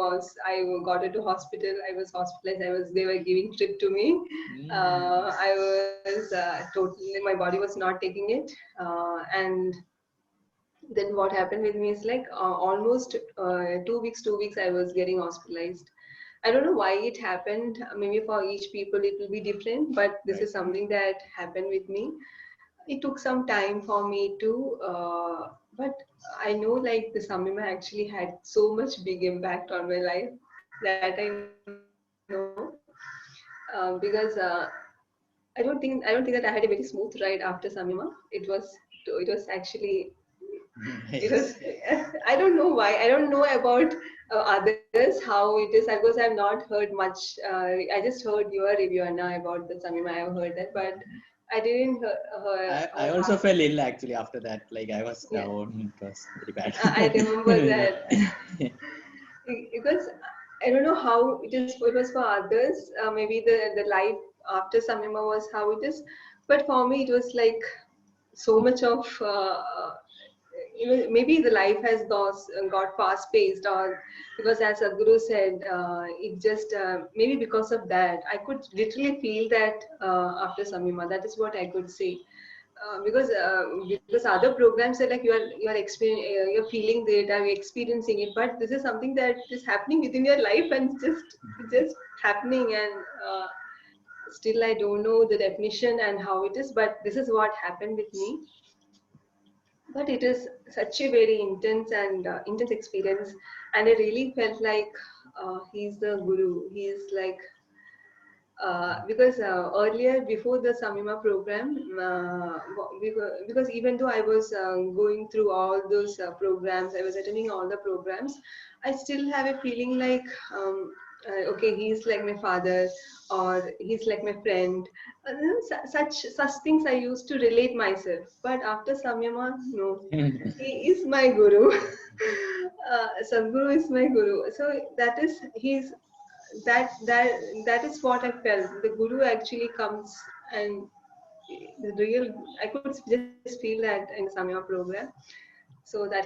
S2: got into hospital. I was hospitalized. They were giving trip to me. I was totally, my body was not taking it. And then what happened with me is like almost 2 weeks I was getting hospitalized. I don't know why it happened. Maybe for each people it will be different, but this is something that happened with me. It took some time for me to but I know like the Samyama actually had so much big impact on my life, that I know, because I don't think that I had a very smooth ride after Samyama. It was actually, it was, I don't know why. I don't know about others how it is, because I've not heard much. I just heard your review, Anna, about the Samyama. I've heard that, but I didn't
S1: I also fell ill actually after that. Like I was down. It was very bad.
S2: I remember that. Because I don't know how it was for others. Maybe the life after Samyama was how it is, but for me it was like so much of maybe the life has got fast paced, or because as Sadhguru said, it just maybe because of that I could literally feel that after Samyama. That is what I could say. Because other programs are like you're feeling it, are you experiencing it, but this is something that is happening within your life and just happening, and still I don't know the definition and how it is, but this is what happened with me. But it is such a very intense experience, and I really felt like he's the guru. He's like because earlier before the Samyama program, because even though I was going through all those programs, I was attending all the programs, I still have a feeling like okay, he's like my father, or he's like my friend. Such things I used to relate myself. But after Samyama, no, he is my guru. Sadhguru is my guru. So that is what I felt. The guru actually comes, and the real, I could just feel that in the Samyama program. So that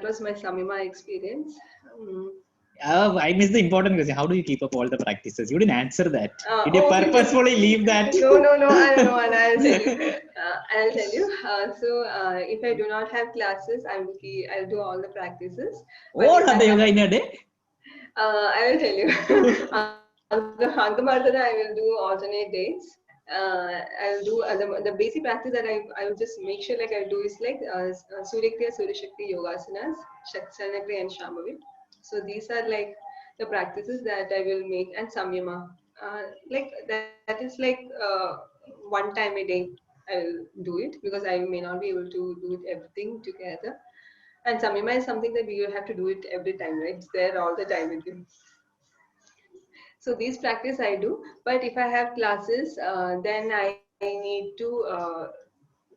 S2: was my Samyama experience.
S1: I missed the important question. How do you keep up all the practices? You didn't answer that. Did you
S2: Okay.
S1: purposefully leave that?
S2: No, I don't know, and I'll tell you. I'll tell you. If I do not have classes, I'll do all the practices. But
S1: What
S2: if I
S1: Hatha
S2: have,
S1: yoga in a day?
S2: I will tell you. Ankamarthana, I will do alternate days. I'll do the basic practice that I will just make sure like I'll do is like Surya Kriya, Surya Shakti Yogasanas, Shakti Kriya and Shambhavi. So these are like the practices that I will make, and Samyama. Like that is like one time a day I'll do it, because I may not be able to do it everything together. And Samyama is something that you have to do it every time, right? It's there all the time with you. So these practice I do, but if I have classes, then I need to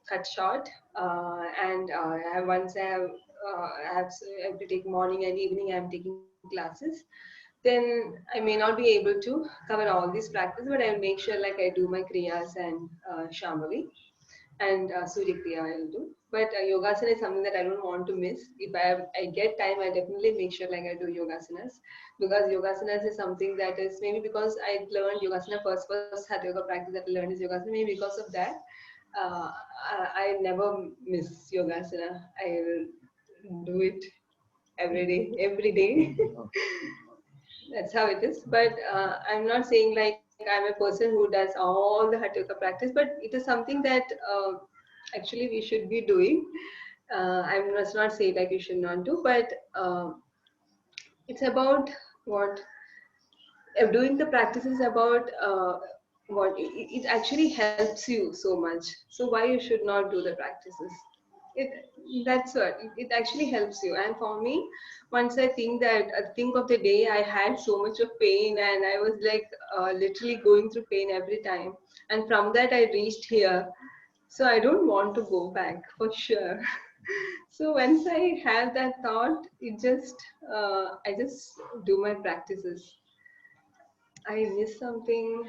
S2: cut short, and I have to take morning and evening. I'm taking classes. Then I may not be able to cover all these practices, but I'll make sure like I do my kriyas and shambhavi and Surya Kriya I will do. But Yogasana is something that I don't want to miss. If I get time, I definitely make sure like I do Yogasanas, because Yogasanas is something that is maybe because I learned Yogasana first Hatha Yoga practice that I learned is Yogasana. Maybe because of that, uh, I never miss Yogasana. I will do it every day. That's how it is. But I'm not saying like I'm a person who does all the Hatha Yoga practice, but it is something that actually we should be doing. I must not say like you should not do, but it's about what doing the practice is about. What it actually helps you so much. So why you should not do the practices? It that's what it actually helps you. And for me, once I think that think of the day I had so much of pain and I was like literally going through pain every time, and from that I reached here. So I don't want to go back for sure. So once I have that thought, I just do my practices. I miss something.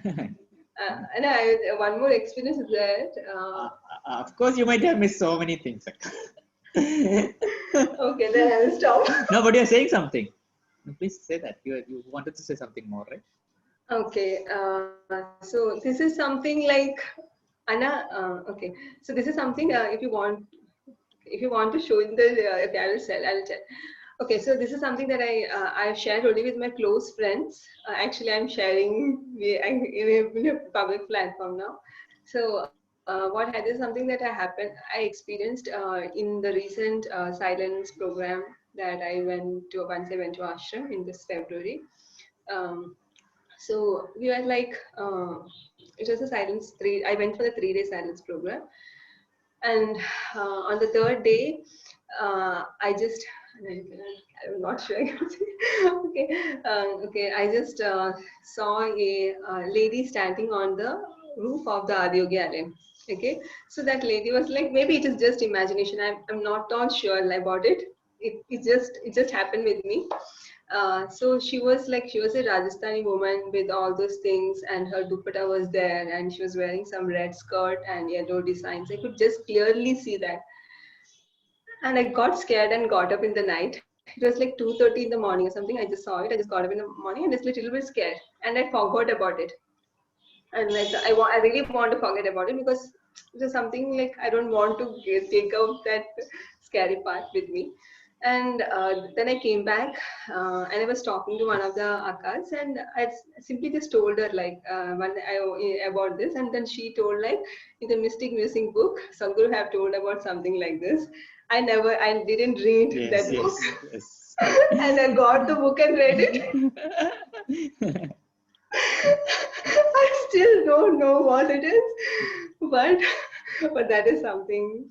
S2: And one more experience is that
S1: Of course, you might have missed so many things.
S2: okay, then I will stop.
S1: No, but you're saying something. No, please say that. You wanted to say something more, right?
S2: Okay, so this is something like Anna. Okay, so this is something if you want to show in the okay, I'll tell. Okay, so this is something that I've shared only with my close friends. Actually, I'm sharing in a public platform now. So what had is something that I experienced in the recent silence program that I went to once I went to ashram in this February. Um, so we were like, it was a silence three. I went for the 3 day silence program, and on the third day, I just I'm not sure. Okay, okay. I just saw a lady standing on the roof of the Adiyogyalaya. Okay, so that lady was like, maybe it is just imagination. I'm not all sure about it. It just happened with me. So she was a Rajasthani woman with all those things, and her dupatta was there, and she was wearing some red skirt and yellow designs. I could just clearly see that, and I got scared and got up in the night. It was like 2:30 in the morning or something. I just saw it. I just got up in the morning and just a little bit scared, and I forgot about it. And like I really want to forget about it because it was something like I don't want to take out that scary part with me. And then I came back and I was talking to one of the akkas, and simply just told her like about this, and then she told like in the Mystic Musing book, Sadhguru have told about something like this. I didn't read
S1: Yes,
S2: that
S1: yes,
S2: book,
S1: yes.
S2: and I got the book and read it. I still don't know what it is, but that is something.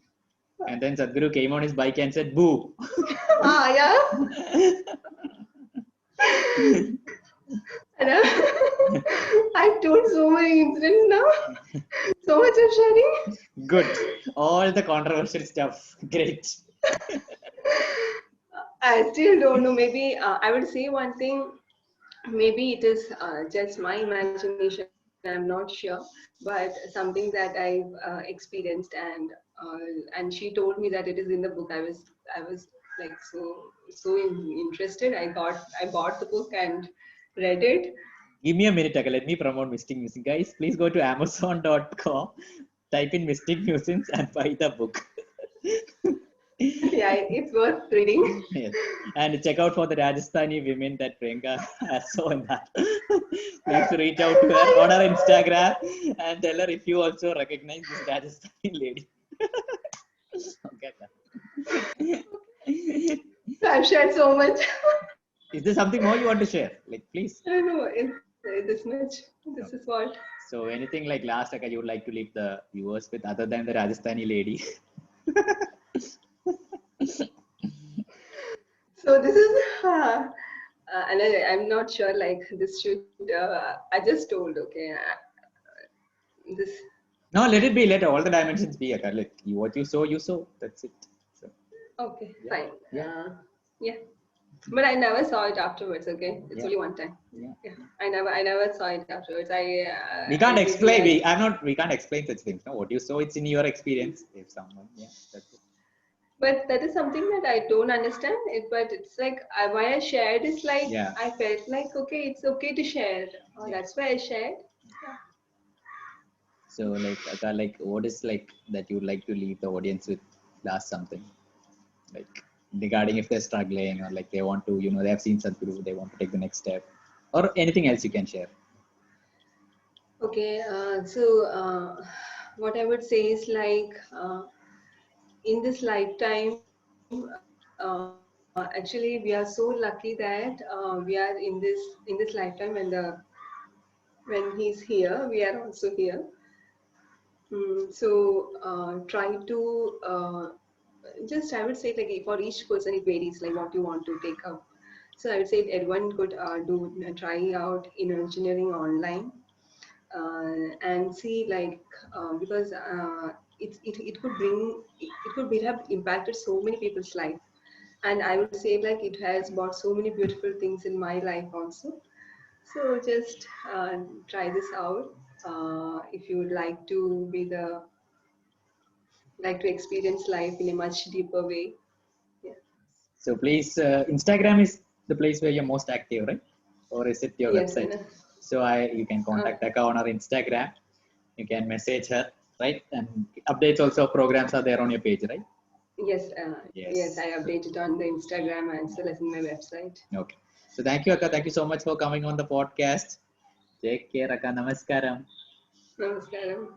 S1: And then Sadhguru came on his bike and said, "Boo."
S2: Ah, yeah. And I've told so many incidents now. So much of sharing.
S1: Good. All the controversial stuff. Great.
S2: I still don't know. Maybe I would say one thing. Maybe it is just my imagination. I'm not sure, but something that I've experienced, and she told me that it is in the book. I was like interested. I bought the book and read it.
S1: Give me a minute, Akka. Let me promote Mystic Musings. Guys, please go to Amazon.com, type in Mystic Musings and buy the book.
S2: Yeah, it's worth reading.
S1: Yes. And check out for the Rajasthani women that Priyanka has shown that. Please reach out to her on her Instagram and tell her if you also recognize this Rajasthani lady. Okay.
S2: I've shared so much.
S1: Is there something more you want to share? Like, please.
S2: I don't know. It's this much. This is what.
S1: So, anything like last, like you would like to leave the viewers with other than the Rajasthani lady?
S2: So this is, and I'm not sure. Like this should. I just told. Okay, this.
S1: No, let it be. Let all the dimensions be. Akka. Let what you sow, you sow. That's it. So,
S2: Okay,
S1: yeah.
S2: fine.
S1: Yeah.
S2: Yeah. But I never saw it afterwards. Okay, it's
S1: Yeah.
S2: only one time.
S1: Yeah.
S2: Yeah, I never saw it afterwards.
S1: We can't
S2: I
S1: explain.
S2: really
S1: We can't explain such things. No, what you saw, it's in your experience. If someone, yeah, that's it.
S2: But that is something that I don't understand it. But it's like why I shared is like
S1: Yeah.
S2: I felt like okay, it's okay to share.
S1: Yeah.
S2: That's why I shared. Yeah.
S1: So, like, Akka, like, what is like that you'd like to leave the audience with? Last something, like regarding if they're struggling or like they want to, they have seen Sadhguru, they want to take the next step, or anything else you can share.
S2: Okay. What I would say is like in this lifetime, actually we are so lucky that we are in this lifetime when he's here, we are also here. Try to just I would say like for each person it varies like what you want to take up. So I would say everyone could try out in engineering online and see like because it could bring it could be, have impacted so many people's life, and I would say like it has brought so many beautiful things in my life also. So just try this out if you would like to experience life in a much deeper way. Yeah.
S1: So please, Instagram is the place where you're most active, right? Or is it your
S2: Yes,
S1: website?
S2: and
S1: So you can
S2: uh,
S1: contact Akka on our Instagram. You can message her, right? And updates also, programs are there on your page, right?
S2: yes,
S1: Yes.
S2: I
S1: So,
S2: update it on the Instagram as well as in my website.
S1: okay. So thank you, Akka. Thank you so much for coming on the podcast. Take care, Akka. Namaskaram.
S2: Namaskaram.